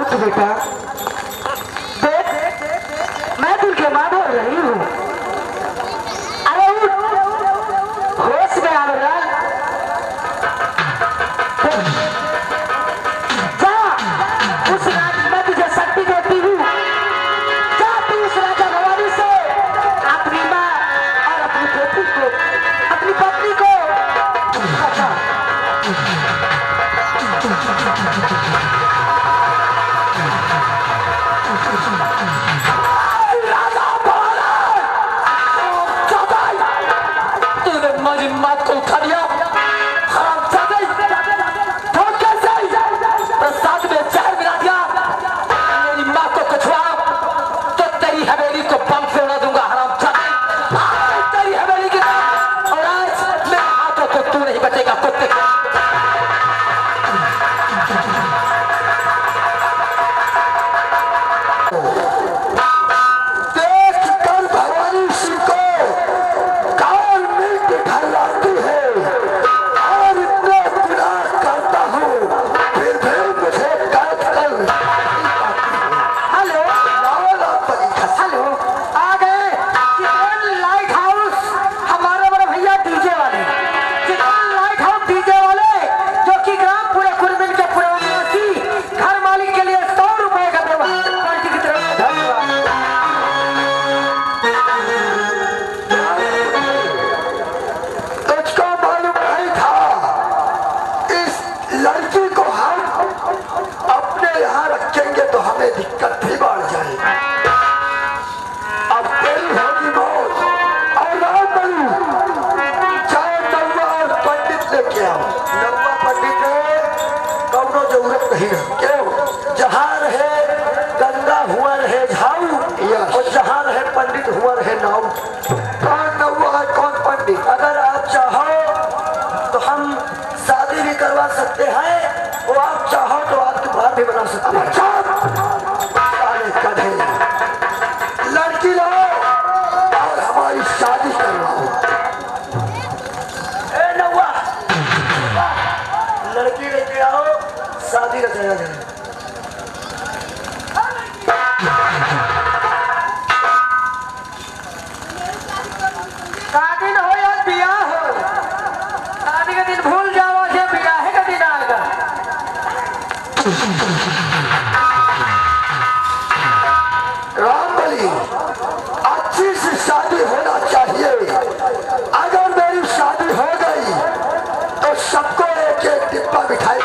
उठ बेटा, देख मैं तुझे माँ बोल रही हूँ। अरे उठ, होश में आ रहा। जा, उस राज में तुझे शक्ति देती हूँ। जा तू उस राजा भवानी से अपनी माँ और अपनी बेटी को, अपनी पत्नी को बचा। जहाँ रहे गंगा हुआ रहे झाऊ, और जहाँ रहे पंडित हुआ रहे नाऊ। कौन नौवा है कौन पंडित? अगर आप चाहो तो हम शादी भी करवा सकते हैं, और आप चाहो तो आपकी बात भी बना सकते हैं। लड़की लाओ और हमारी शादी करवाओ। ए नौवा, लड़की लेके आओ, शादी रचाया जाए। शादी हो या बियाह हो, शादी का दिन भूल जाओ, ये बियाह का दिन आएगा। रामबली, अच्छी सी शादी होना चाहिए। अगर मेरी शादी हो गई तो सबको एक एक डिब्बा मिठाई,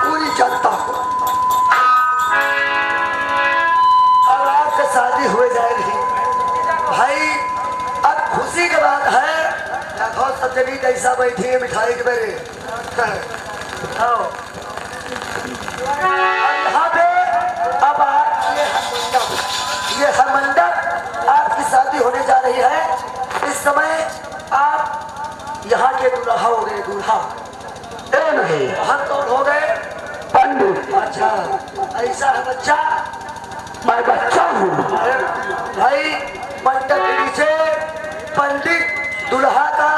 पूरी जनता को। और आपसे शादी हुए जाएगी भाई। अब खुशी की बात है, देखो सज्जनी कैसा बैठी है मिठाई के मेरे। यहाँ पे अब ये है मंडप, आपकी शादी होने जा रही है। इस समय आप यहाँ के दूल्हा हो गए। दूल्हा नहीं, हम तो हो गए पंडित। अच्छा, ऐसा है बच्चा? मैं बच्चा हूँ भाई। मंडप के नीचे पंडित दूल्हा का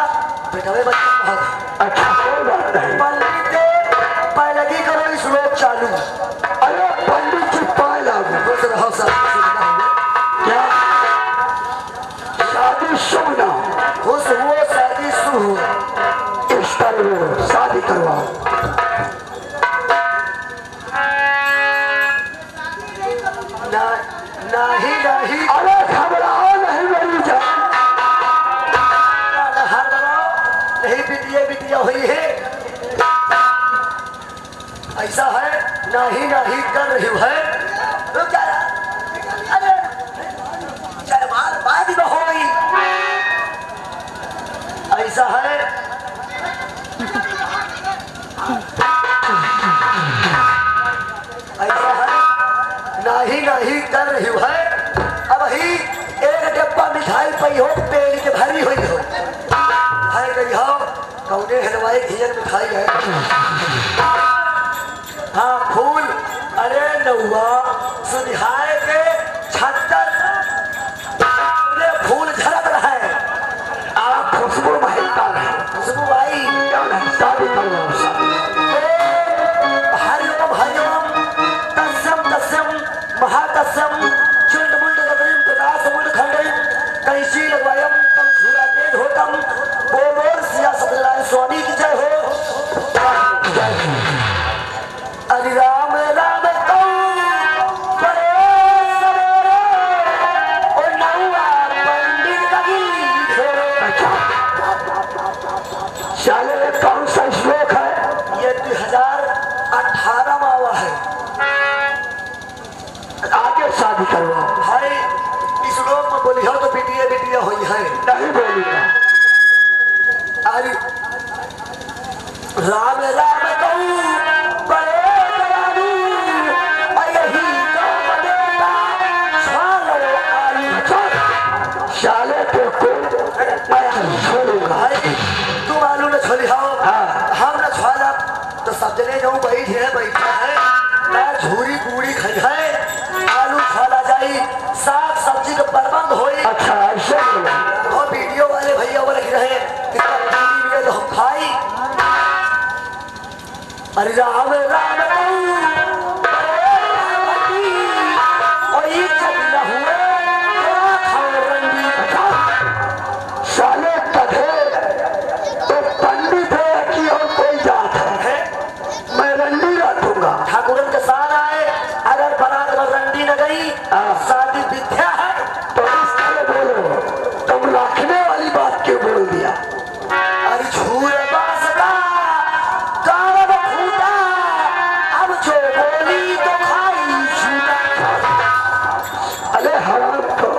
बेटा है बच्चा। अच्छा, पंडित पैलगी करो, इस लोग चालू। अरे पंडित जी पाए लागू रहो सब। क्या शादी शुभ ना खुश हुआ, शादी शुभ हो, इस तरह शादी करवाओ। नहीं नहीं, अरे घबराओ नहीं मेरी जान, नहीं बिटिया बिटिया हुई है। ऐसा है, नहीं नहीं कर रही है। रुक जा, अरे जयमाल बाद में हो गई। ऐसा है, ऐसा है, नहीं नहीं कर रही है। अब ही एक डब्बा मिठाई पई हो, पेड़ के भरी हुई हो। भाई गई हो, कौने हलवाई घियन मिठाई है। हाँ फूल, अरे नौवा सुनिहाय के 76 फूल झड़क रहा है। आप खुशबू महकता है। खुशबू आई, शादी करवाओ। हरिओम हरिओम शादी करवाओ। भाई इस लोग में बोली हो तो बिटिया बिटिया हुई है। नहीं बोलूंगा। अरे राम राम कहूँ बड़े दयालु, यही काम देता छालो आलू। साले को मैं आलू छोड़ूंगा। भाई तुम आलू न छोली हो, हाँ। हम न छोला तो सब जने जाऊँ बैठा है ना झूरी पूरी खाई है, आलू छोला जाई, साग सब्जी का प्रबंध होई। अच्छा ऐसे बोलो। और वीडियो वाले भैया वो लिख रहे हैं तो हम खाई। अरे राम राम साले कधे तो पंडित है कि और कोई जात है, मैं रंडी रखूंगा। ठाकुरन के साथ आए, अगर बारात में रंडी न गई शादी विद्या है। तो इस तरह बोलो, तुम रखने वाली बात क्यों बोल दिया? अरे छूए बासता कारब फूटा, अब जो बोली तो खाई छूटा। अरे हराम तो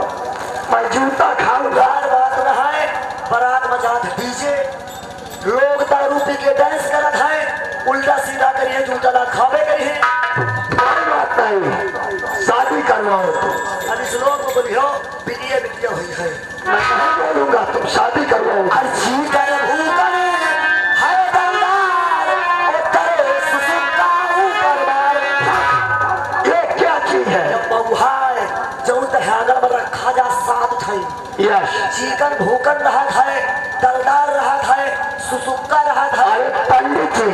मैं जूता खाऊंगा। बात न है, बारात में जात डीजे, लोग दारू पी के डांस करत है, उल्टा सीधा करिए जूता ना खावे करिए। कोई बात नहीं, शादी करवाओ। तो इस लोग को बोली हो बिटिया बिटिया हुई है। मैं नहीं बोलूंगा, तुम शादी करवाओ। अर्जी कर भूकर है दमदार, उत्तर सुसुका ऊपर मार। ये क्या चीज है? जब बहुहा है जो दहागर में रखा जा साथ थई, यस। चिकन भूकन रहा है, दलदार रहा है, सुसुक्का रहा था। अरे पंडित जी,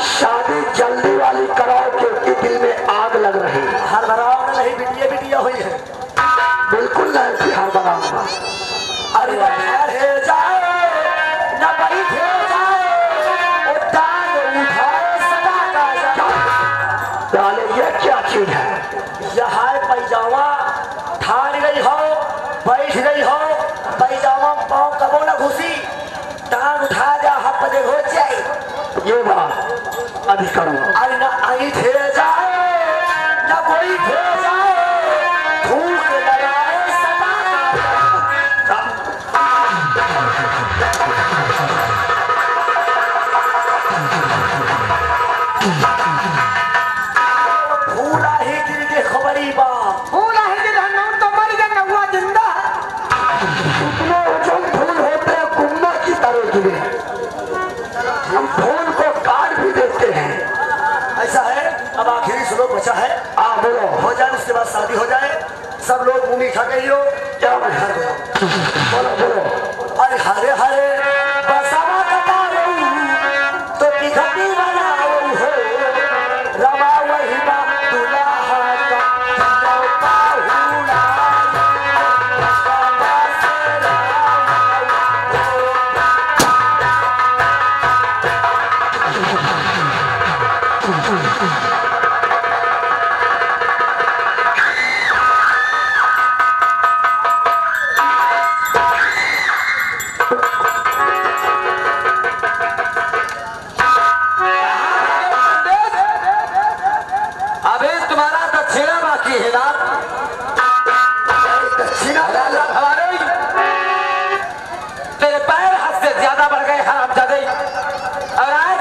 शादी जल्दी वाली कराओ क्योंकि दिल में आग लग रही है। हर भराव में नहीं बिटिया बिटिया हुई है। बिल्कुल नहीं बिहार बनाऊंगा। अरे ठहरे जाए न बैठे जाए, वो टांग उठाए सदा का जाए। डाले ये क्या चीज है? यहाँ पैजामा ठान गई हो, बैठ गई हो, पैजामा पाँव कबो न घुसी, टांग उठा जा हाथ पे हो जाए। ये बात अभी करो। अरे न आई थे जाए न कोई थे जाए, धूप लगाए सदा का। फूला ही गिर के खबरी बा, फूला है कि धन्ना तो मर गया हुआ जिंदा। इतने उजल फूल होते हैं कुम्मा की तरह गिरे। हम फूल को काट भी देते हैं। ऐसा है। अब आखिरी श्लोक बचा है, बोलो। हो जाए उसके बाद शादी हो जाए, सब लोग मुंह मीठा कहियो। क्या बोलो बोलो। अरे हरे हरे बसवा कटारो तो तिखटी बनाओ हो, रमा वही बा दुल्हा का नौका हुड़ा। अभी तुम्हारा दक्षिणा बाकी है ना? दक्षिणा हमारे तेरे पैर हद से ज्यादा बढ़ गए हरामजादे, और आज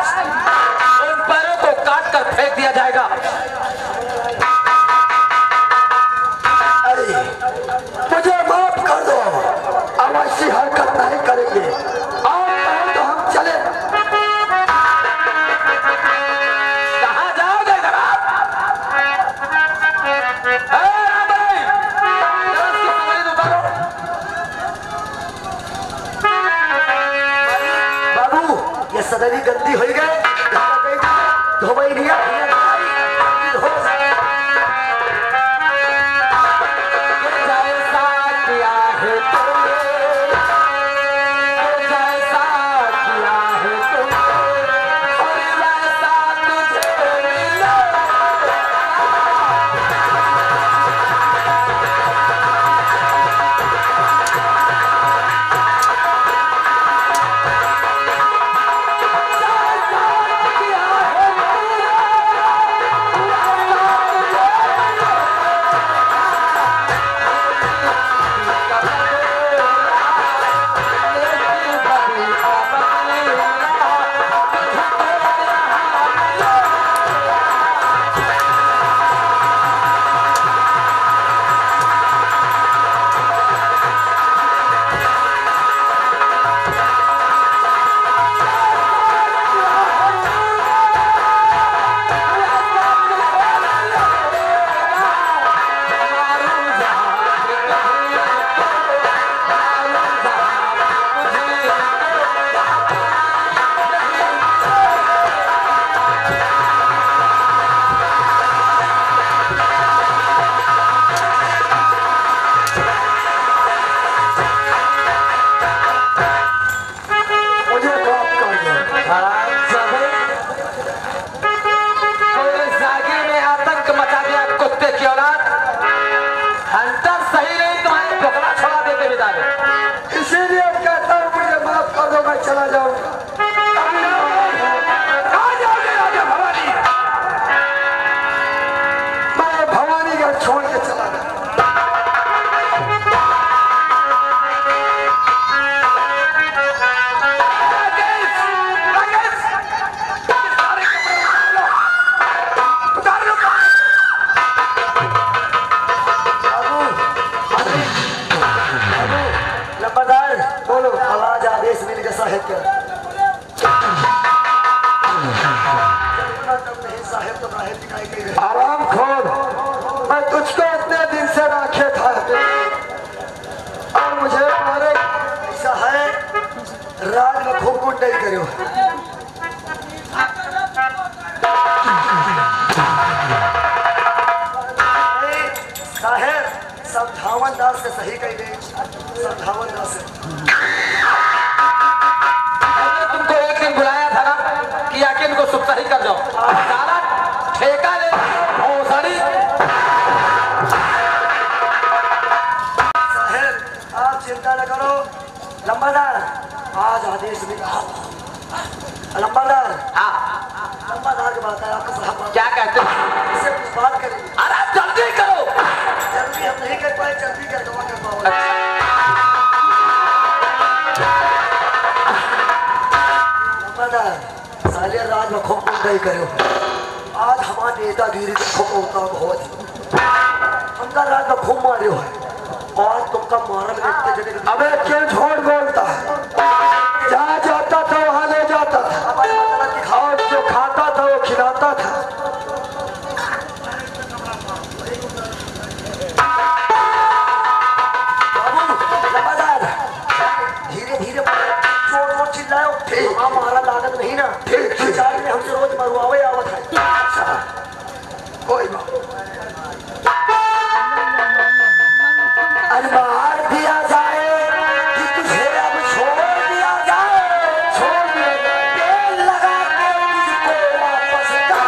उन पैरों को काट कर फेंक दिया जाएगा। अरे मुझे माफ कर दो, अब ऐसी हरकत नहीं करेंगे। और कहो तो हम चले। कहाँ जाओगे जनाब? बाबू ये सदरी गंदी हो गए, धोबई दिया हो जाए। जैसा किया है तुमने, जैसा किया है तुमने, और वैसा तुझे मिला। जय मैं चला जाऊंगा। कहाँ जाओगे राजा भवानी? मैं भवानी का छोड़ के चला गया। बोलो, आज आदेश मिल गया साहेब क्या? साहेब तो साहेब दिखाई दे रहे। आराम खोल, मैं तुझको इतने दिन से रखे था और मुझे मारे। ऐसा है राज में खूब कुछ नहीं करो। साहेब समझावन दास से सही कही गई। समझावन दास से तुमको एक दिन बुलाया था ना कि आके इनको सुप्ता ही कर जाओ। सारा ठेका ले भोसड़ी। साहेब आप चिंता न करो। लंबादार आज आदेश मिला। लंबादार हाँ लंबादार की बात है आपका साहब। क्या कहते हो? इससे कुछ बात करेंगे। अरे जल्दी करो। जल्दी हम नहीं कर पाए, जल्दी क्या दवा कर पाओगे। लंबादार साले राज में खूब नहीं करो। आज हमारे नेतागिरी को खूब होता बहुत। हमका राज में खूब मारे है और तुमका मारल व्यक्ति जगह। अबे क्यों झूठ बोलता है? जहाँ जाता था वहाँ ले जाता था और जो खाता था वो खिलाता था। बाबू लंबादार धीरे धीरे चोट वोट चिल्लाओ। हमारा लागत नहीं ना। ठीक ठीक। चार में हमसे रोज मरवावे आवत है। कोई बात मार दिया जाए कि तुझे अब छोड़ दिया जाए। छोड़ दिया। तेल लगा के तुझको वापस कर।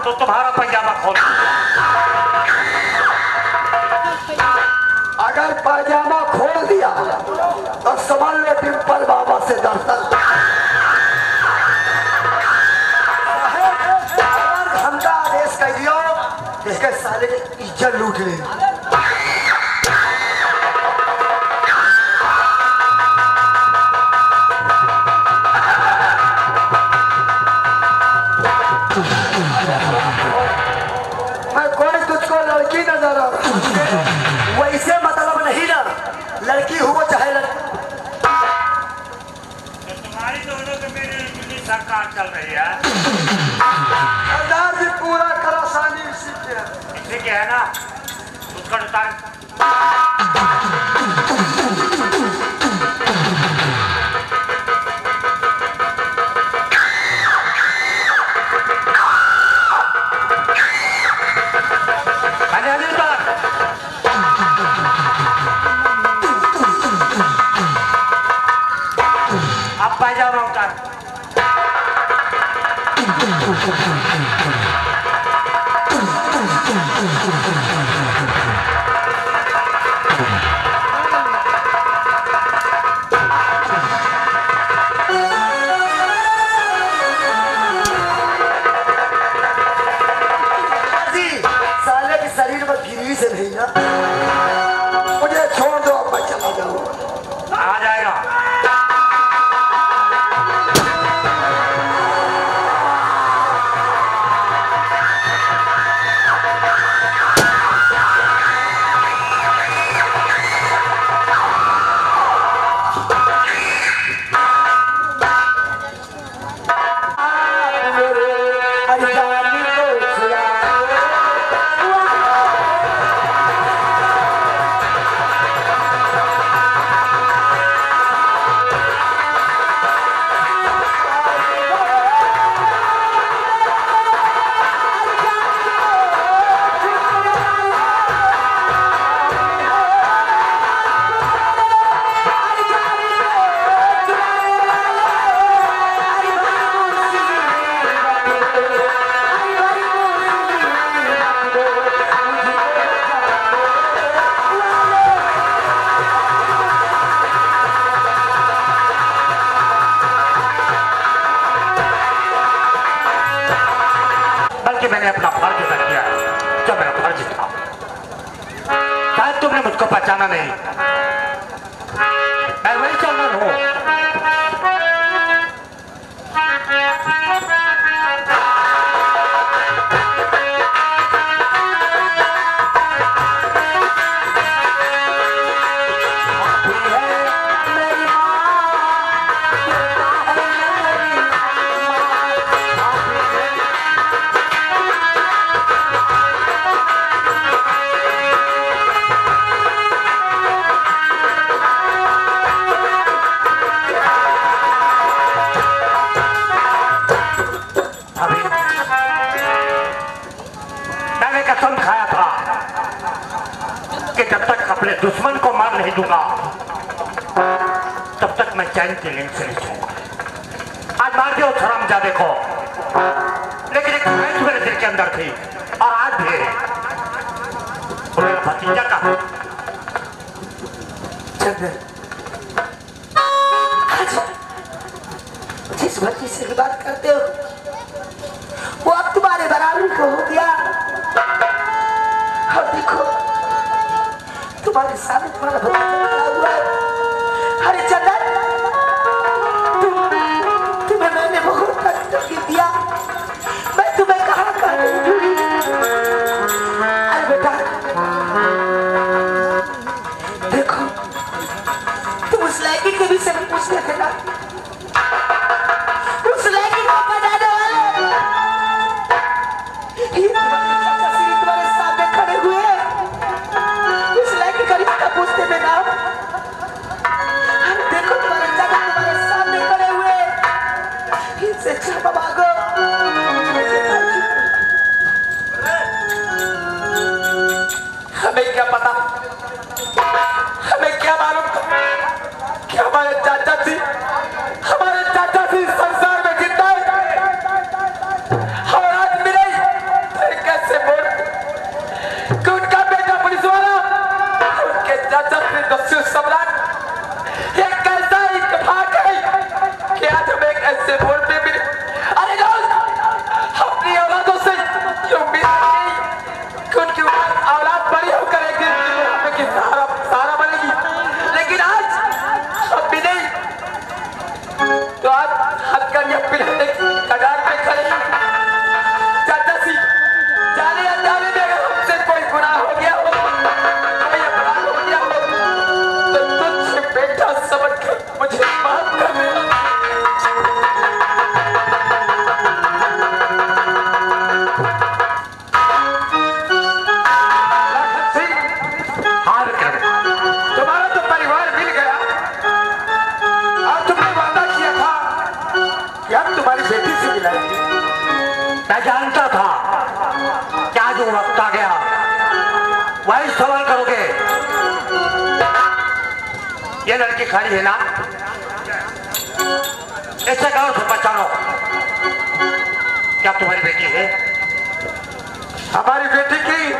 तो तुम्हारा पैजामा खोल। अगर पैजामा खोल दिया तो समझ लो डिम्पल बाबा से दर्शन। हमका आदेश कर दियो इसके साले की इज्जत लूट ले। Oh, छुओ चाहे लड़। तो तुम्हारी दोनों के मेरे इतनी सरकार चल रही है। सरदार जी पूरा खरासानी इसी के है। इसी के है ना, उसका उतार। अब पायजामा उतार। साले के शरीर में गिरी से नहीं ना, मुझे छोड़ दो, अब मैं चला जाऊँ। आ जाएगा। मैंने अपना फर्ज अदा किया, जो मेरा फर्ज था। शायद तुमने मुझको पहचाना नहीं, मैं वही चंदन हूँ। कसम खाया था कि जब तक अपने दुश्मन को मार नहीं दूंगा तब तक मैं चैन की नींद से नहीं सोऊंगा। आज मार दिया उस हरामजादे को, लेकिन एक ख्वाहिश मेरे दिल के अंदर थी और आज भी है। मेरा भतीजा का जिस बच्ची से बात करते हो वो अब तुम्हारे बराबर को हो गया। और देखो तुम्हारे सामने तुम्हारा भतीजा खड़ा हुआ है। अरे चंदन, तुम्हें मैंने बहुत कष्ट दिया, मैं तुम्हें कहाँ कर दूंगी। अरे बेटा देखो, तुम उस लड़की के विषय में पूछते थे ना, उस लड़की को बजाने वाले तुम्हारे सामने खड़े हुए, उस लड़की का रिश्ता पूछते थे ना। देखो तुम्हारे चाचा तुम्हारे सामने खड़े हुए, इनसे क्षमा मांगो। हमें क्या पता, हमें क्या मालूम कि हमारे चाचा जी संसार में जिंदा है और आज मिले तो कैसे बोल कि उनका बेटा पुलिस वाला, उनके चाचा श्री दस्यु सम्राट एक कैसा इत्तेफाक है कि आज हम एक ऐसे मोड़ पे मिले। अरे दोस्त, अपनी औलादों से ये उम्मीद नहीं कि उनकी औलाद बड़ी होकर एक दिन हमें मैं जानता था कि आज वो वक्त आ गया, वही सवाल करोगे। ये लड़की खड़ी है ना, ऐसे करो से पहचानो, क्या तुम्हारी बेटी है? हमारी बेटी की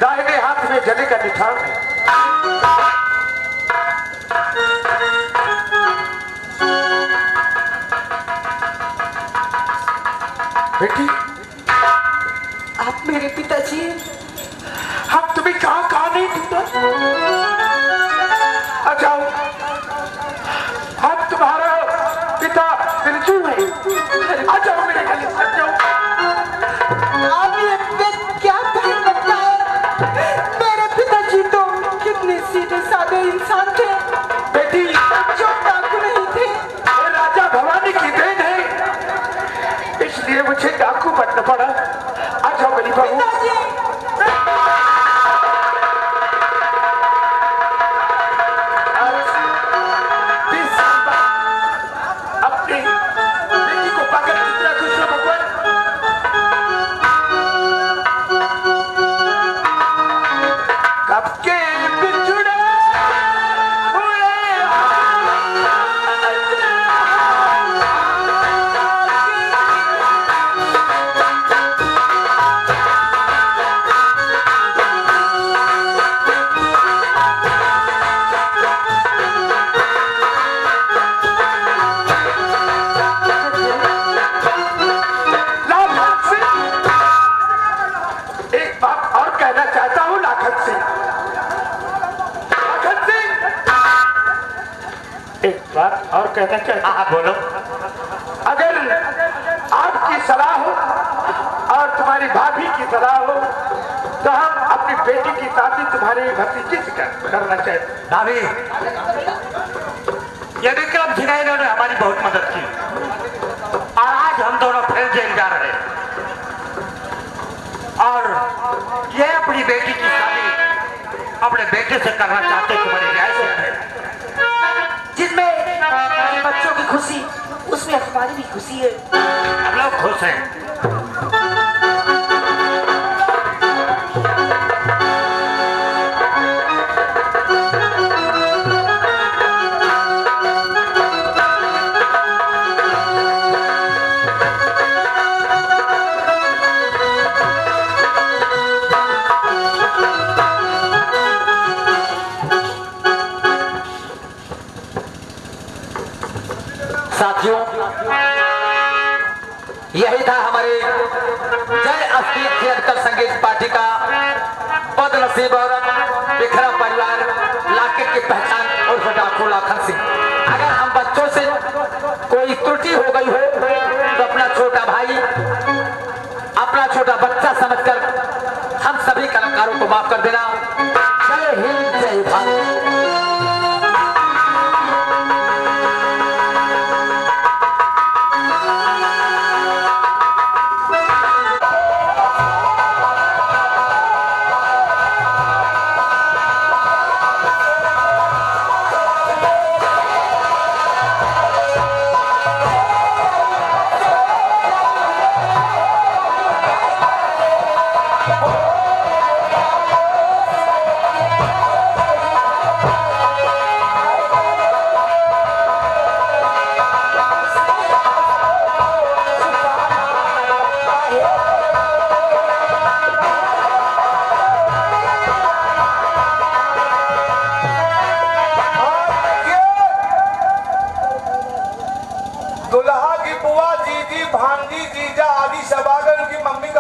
दाहिने हाथ में जले का निशान है। बेटी, आप मेरे पिताजी? हम तुम्हें कहा नहीं ढूंढा। आ जाओ, हम तुम्हारा पिता बिरजू है। आ जाओ मेरे गले, आ जाओ। आप ये क्या कह सकता है? मेरे पिताजी तो कितने सीधे साधे इंसान थे बेटी, जो डाकू नहीं थे। ये राजा भवानी की देन है, इसलिए मुझे डाकू बनना पड़ा। आ जाओ मेरी बहू। अपनी बेटी को पाकर कितना खुश हो भगवान। कब के बिछड़े और कहना चाहता। हाँ बोलो। अगर आपकी सलाह हो और तुम्हारी भाभी की सलाह हो तो हम अपनी बेटी की शादी तुम्हारी भतीजी से करना चाहते। भाभी, ये विक्रम सिंह ने हमारी बहुत मदद की और आज हम दोनों फिर जेल जा रहे हैं और ये अपनी बेटी की शादी अपने बेटे से करना चाहते। तुम्हारी राय से है? जिसमें हमारे बच्चों की खुशी, उसमें हमारी भी खुशी है। हम लोग खुश हैं। साथियों, यही था हमारे जय अस्थि थिएटर संगीत पार्टी का बदनसीब और बिखरा परिवार लाकेट की पहचान और डाकू लाखन सिंह। अगर हम बच्चों से कोई त्रुटि हो गई हो तो अपना छोटा भाई, अपना छोटा बच्चा समझकर हम सभी कलाकारों को माफ कर देना। जय हिंद, जय भारत।